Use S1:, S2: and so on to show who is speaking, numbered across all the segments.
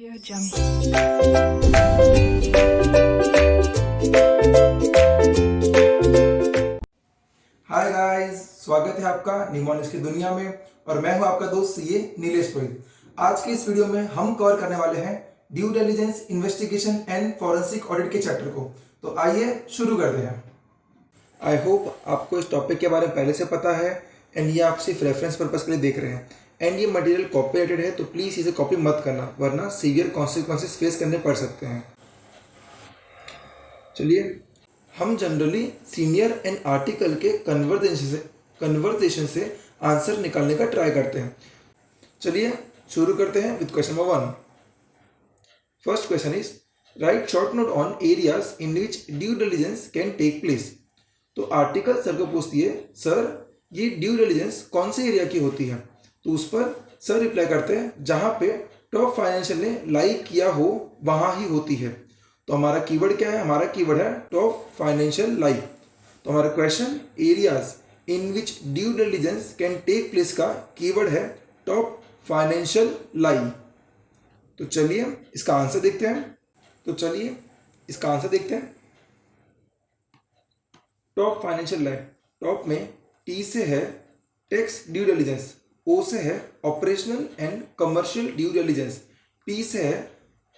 S1: Audio Jungle.
S2: Hi guys, स्वागत है आपका निमोनिक्स की दुनिया में और मैं हूं आपका दोस्त सीए नीलेश पुरोहित। आज के इस वीडियो में हम कवर करने वाले हैं due diligence investigation and forensic audit के चैप्टर को। तो आइए शुरू करते हैं। आई होप आपको इस टॉपिक के बारे में पहले से पता है एंड ये आप सिर्फ रेफरेंस पर्पस के लिए देख रहे हैं एंड ये मटेरियल कॉपीराइटेड है, तो प्लीज़ इसे कॉपी मत करना वरना सीवियर कॉन्सिक्वेंसेस फेस करने पड़ सकते हैं। चलिए, हम जनरली सीनियर एंड आर्टिकल के कन्वर्सेशन से आंसर निकालने का ट्राई करते हैं। चलिए शुरू करते हैं with question number 1। First question is write short note on areas in which due diligence can take place. तो आर्टिकल सर को पूछती है, सर ये ड्यू डिलिजेंस कौन से एरिया की होती है? तो उस पर सर रिप्लाई करते हैं जहाँ पे टॉप फाइनेंशियल ने लाइक किया हो वहाँ ही होती है। तो हमारा कीवर्ड क्या है? हमारा कीवर्ड है टॉप फाइनेंशियल लाई। तो हमारा question areas in which due diligence can take place का कीवर्ड है टॉप फाइनेंशियल लाई। तो चलिए इसका आंसर देखते हैं। टॉप फाइनेंशियल लाई, टॉप में टी से है टैक्स ड्यू डिलिजेंस, ओ से है operational and commercial due diligence, P से है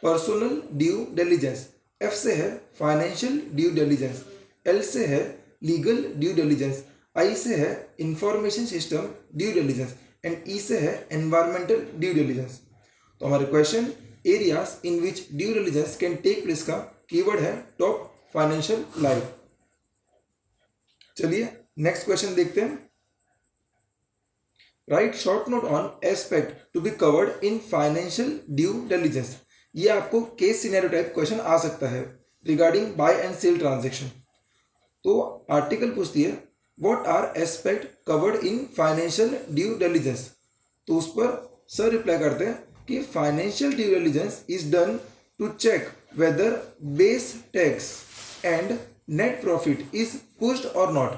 S2: पर्सनल ड्यू डिलिजेंस, एफ से है फाइनेंशियल ड्यू डिलिजेंस, एल से है लीगल ड्यू डिलिजेंस, आई से है information system due diligence and E से है एनवायरमेंटल ड्यू डिलिजेंस। तो हमारे question areas in which due diligence can take place का कीवर्ड है टॉप फाइनेंशियल लाई। चलिए नेक्स्ट क्वेश्चन देखते हैं। Write short note on aspect to be covered in financial due diligence. ये आपको केस सिनेरियो टाइप क्वेश्चन आ सकता है regarding buy and sell transaction. तो आर्टिकल पूछती है what are aspect covered in financial due diligence. तो उस पर सर रिप्लाई करते हैं कि financial due diligence is done to check whether base tax and net profit is pushed or not.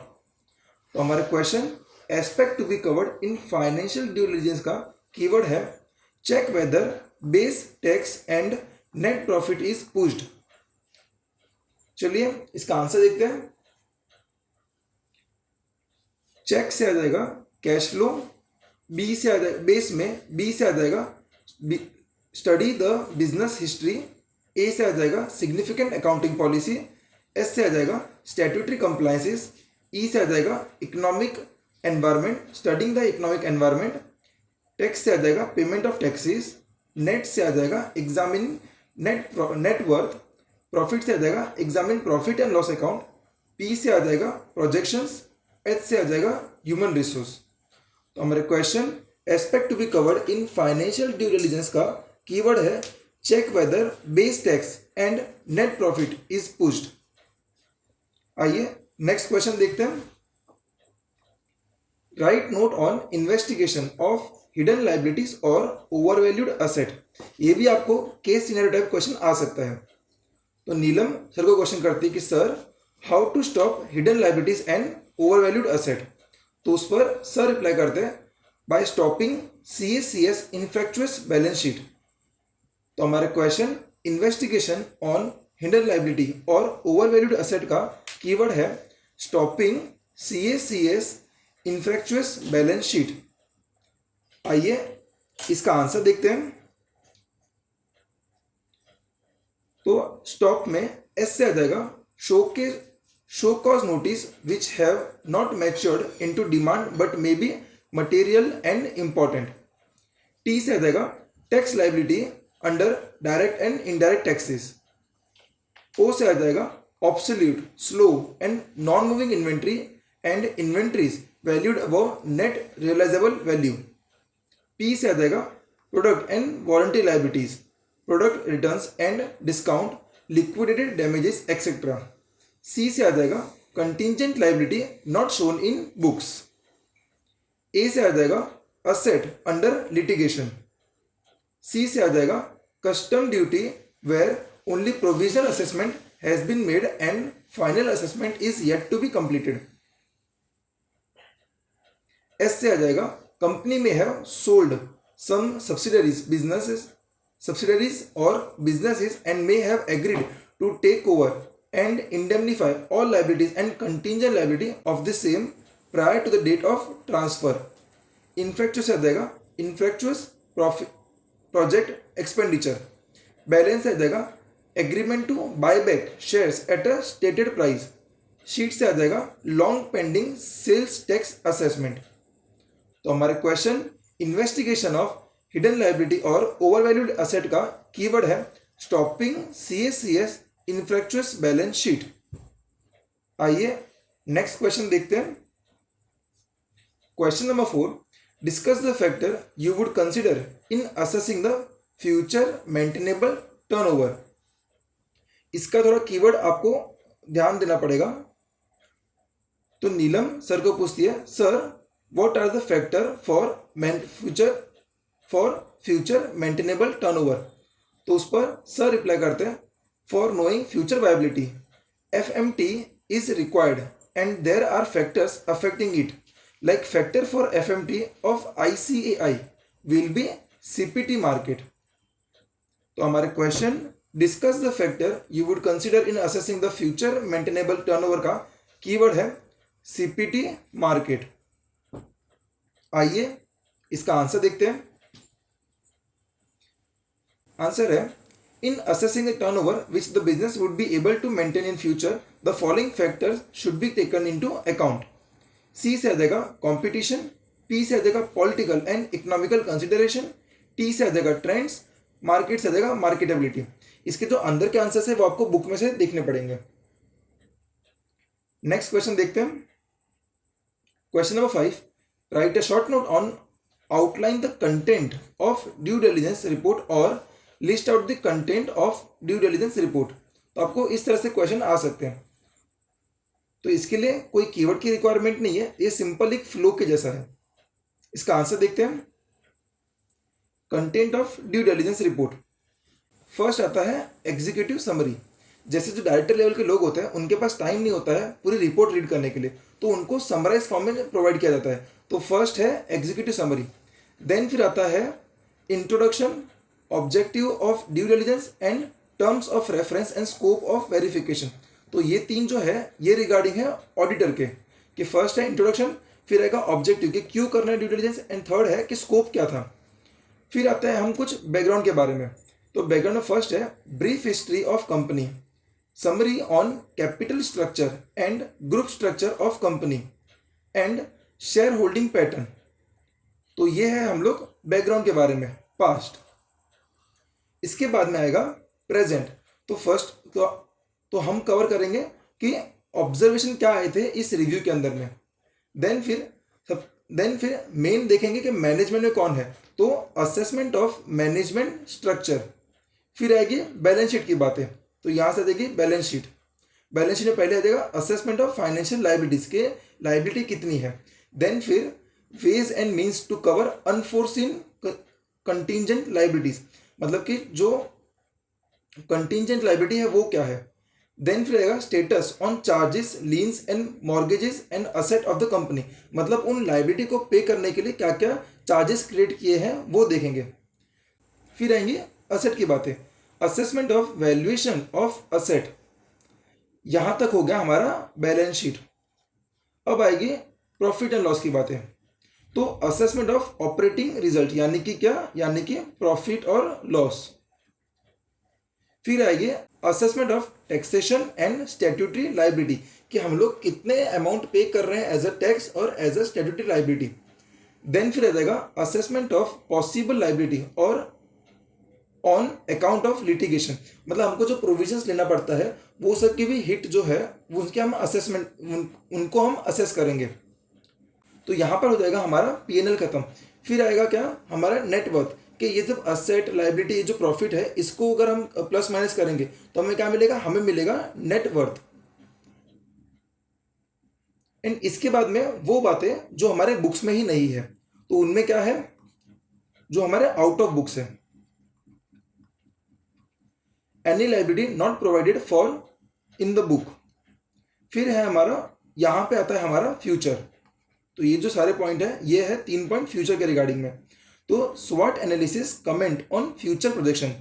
S2: तो हमारे question aspect to be covered in financial due diligence का keyword है check whether base tax and net profit is pushed. चलिए इसका answer देखते हैं। Check से आ जाएगा कैश फ्लो, बी से आ जाएगा बेस में, बी से आ जाएगा स्टडी द बिजनेस हिस्ट्री, ए से आ जाएगा सिग्निफिकेंट अकाउंटिंग पॉलिसी, एस से आ जाएगा स्टैट्यूटरी कंप्लायंसेस, ई से आ जाएगा economic environment, studying the economic environment, tax से आ जाएगा पेमेंट ऑफ टैक्सेस, नेट से आ जाएगा एग्जामिन नेटवर्थ, प्रॉफिट से आ जाएगा examine profit and loss account, P से आ जाएगा प्रोजेक्शंस, एच से आ जाएगा ह्यूमन रिसोर्स। तो हमारे question aspect to be covered in financial due diligence का कीवर्ड है check whether base tax and net profit is pushed. आइए नेक्स्ट क्वेश्चन देखते हैं। Write note on investigation of hidden liabilities और ओवरवैल्यूड असेट। ये भी आपको केस सिनेरियो टाइप क्वेश्चन आ सकता है। तो नीलम सर को क्वेश्चन करती है कि sir how to stop hidden liabilities and overvalued asset. तो उस पर सर रिप्लाई करते हैं by stopping CACS infructuous balance sheet. तो हमारे question investigation on hidden liability और ओवरवैल्यूड असेट का कीवर्ड है stopping CACS infructuous balance sheet. आइए इसका आंसर देखते हैं। तो स्टॉप में एस से आ जाएगा show cause notice which have not matured into demand but may be material and important, T से आ जाएगा tax liability under direct and indirect taxes, O से आ जाएगा obsolete slow and non moving inventory and inventories valued above net realisable value, P से आ जाएगा product and warranty liabilities, product returns and discount, liquidated damages etcetera, C से आ जाएगा contingent liability not shown in books, ए से आ जाएगा asset under litigation, सी से आ जाएगा custom duty where only provisional assessment has been made and final assessment is yet to be completed, S से आ जाएगा company may have sold some subsidiaries businesses subsidiaries or businesses and may have agreed to take over and indemnify all liabilities and contingent liability of the same prior to the date of transfer. Infructuous आ जाएगा infructuous project expenditure. Balance आ जाएगा agreement to buy back shares at a stated price. Sheet से आ जाएगा long pending sales tax assessment. तो हमारे question investigation of hidden liability और ओवरवैल्यूड असेट का कीवर्ड है stopping CSCS infructuous balance sheet. आइए नेक्स्ट क्वेश्चन देखते हैं. Question number 4, discuss the factor you would consider in assessing the future maintainable turnover. इसका थोड़ा कीवर्ड आपको ध्यान देना पड़ेगा. तो नीलम सर को पूछती है, sir what are the factor for future maintainable turnover. तो उस पर सर रिप्लाई करते हैं, for knowing future viability FMT is required and there are factors affecting it. Like factor for FMT of ICAI will be CPT market. तो हमारे question discuss the factor you would consider in assessing the future maintainable turnover का keyword है CPT market. आइए इसका answer देखते हैं. Answer है इन assessing the turnover which the business would be able to maintain in future the following factors should be taken into account. C से आ जाएगा कॉम्पिटिशन, P से आ जाएगा political and economical consideration, T से आ जाएगा ट्रेंड्स, मार्केट से आ जाएगा मार्केटेबिलिटी. इसके जो अंदर के आंसर्स है वो आपको बुक में से देखने पड़ेंगे. नेक्स्ट क्वेश्चन देखते हैं. Question number 5, write a short note on outline the content of due diligence report और list out the content of due diligence report. तो आपको इस तरह से क्वेश्चन आ सकते हैं. तो इसके लिए कोई कीवर्ड की रिक्वायरमेंट नहीं है, ये सिंपल एक फ्लो के जैसा है. इसका आंसर देखते हैं. Content of due diligence report. First आता है एग्जीक्यूटिव समरी. जैसे जो डायरेक्टर लेवल के लोग होते हैं उनके पास टाइम नहीं होता है पूरी रिपोर्ट रीड करने के लिए, तो उनको समराइज फॉर्म में प्रोवाइड किया जाता है. तो फर्स्ट है एग्जीक्यूटिव समरी. देन फिर आता है introduction, objective of due diligence and terms of reference and scope of verification. तो ये तीन जो है ये रिगार्डिंग है ऑडिटर के, कि फर्स्ट है इंट्रोडक्शन, फिर आएगा ऑब्जेक्टिव कि क्यों करना है ड्यू डिलिजेंस, एंड थर्ड है कि स्कोप क्या था. फिर आता है हम कुछ बैकग्राउंड के बारे में. तो बैकग्राउंड में फर्स्ट है brief history of company, summary on capital structure and group structure of company and share holding pattern. तो ये है हम लोग बैकग्राउंड के बारे में पास्ट. इसके बाद में आएगा प्रेजेंट. तो फर्स्ट तो हम कवर करेंगे कि ऑब्जर्वेशन क्या आए थे इस रिव्यू के अंदर में. देन फिर मेन देखेंगे कि मैनेजमेंट में कौन है, तो असेसमेंट ऑफ मैनेजमेंट स्ट्रक्चर. फिर आएगी बैलेंस शीट की बातें. तो यहाँ से आ जाएगी बैलेंस शीट. बैलेंस शीट में पहले आ जाएगा असेसमेंट ऑफ फाइनेंशियल लाइबिलिटीज के लाइबिलिटी कितनी है. देन फिर ways and means to cover unforeseen contingent liabilities, मतलब कि जो कंटिजेंट लाइबिलिटी है वो क्या है. देन फिर आएगा status on charges, leans and mortgages and asset of the company, मतलब उन लाइबिलिटी को पे करने के लिए क्या क्या चार्जेस क्रिएट किए हैं वो देखेंगे. फिर आएंगे असेट की बातें, assessment of valuation of asset. यहाँ तक हो गया हमारा बैलेंस शीट. अब आएगी प्रॉफिट एंड लॉस की बातें. तो असेसमेंट ऑफ ऑपरेटिंग रिजल्ट यानी कि क्या, यानी कि प्रॉफिट और लॉस. फिर आएगी assessment of taxation and statutory liability, कि हम लोग कितने अमाउंट पे कर रहे हैं एज अ टैक्स और as a statutory liability. Then फिर आ जाएगा असेसमेंट ऑफ पॉसिबल लाइबिलिटी और ऑन अकाउंट ऑफ लिटिगेशन, मतलब हमको जो प्रोविजंस लेना पड़ता है वो सब की भी हिट जो है वो उनके हम असेसमेंट उनको हम असेस करेंगे. तो यहाँ पर हो जाएगा हमारा P&L खत्म. फिर आएगा क्या हमारा नेटवर्थ, कि ये जब असेट लाइबिलिटी ये जो प्रॉफिट है इसको अगर हम प्लस माइनस करेंगे तो हमें क्या मिलेगा, हमें मिलेगा नेटवर्थ. एंड इसके बाद में वो बातें जो हमारे बुक्स में ही नहीं है, तो उनमें क्या है जो हमारे आउट ऑफ बुक्स है. Any liability not provided for in the book. फिर है हमारा यहाँ पे आता है हमारा फ्यूचर. तो ये जो सारे पॉइंट है ये है 3 पॉइंट फ्यूचर के रिगार्डिंग में. तो SWOT analysis comment on future projection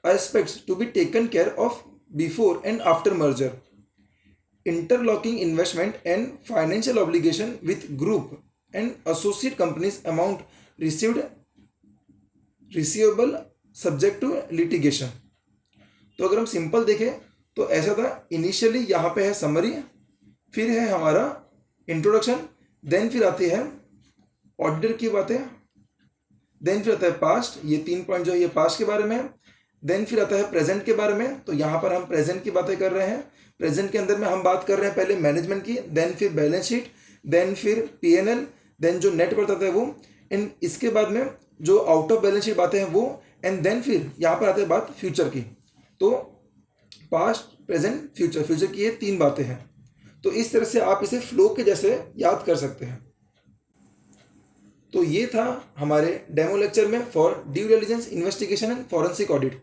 S2: aspects to be taken care of before and after merger, interlocking investment and financial obligation with group and associate companies amount receivable subject to litigation। तो अगर हम simple देखें तो ऐसा था, initially यहाँ पे है समरी, फिर है हमारा इंट्रोडक्शन, देन फिर आती है ऑडिटर की बातें, देन फिर आता है पास्ट, ये 3 पॉइंट जो है ये पास्ट के बारे में, देन फिर आता है प्रेजेंट के बारे में। तो यहाँ पर हम प्रेजेंट की बातें कर रहे हैं। प्रेजेंट के अंदर में हम बात कर रहे हैं पहले मैनेजमेंट की, देन फिर बैलेंस शीट, देन फिर P&L, देन जो नेट वर्थ आता है वो, एंड इसके बाद में जो आउट ऑफ बैलेंस शीट बातें हैं वो, एंड देन फिर यहाँ पर आते हैं बात फ्यूचर की। तो पास्ट, प्रेजेंट, फ्यूचर, फ्यूचर की ये 3 बातें हैं। तो इस तरह से आप इसे फ्लो के जैसे याद कर सकते हैं। तो ये था हमारे डेमो लेक्चर में for due diligence, investigation and forensic audit.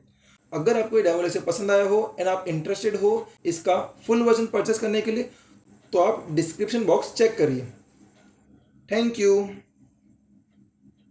S2: अगर आपको ये डेमो लेक्चर पसंद आया हो एंड आप इंटरेस्टेड हो इसका फुल वर्जन परचेस करने के लिए, तो आप डिस्क्रिप्शन बॉक्स चेक करिए। Thank you.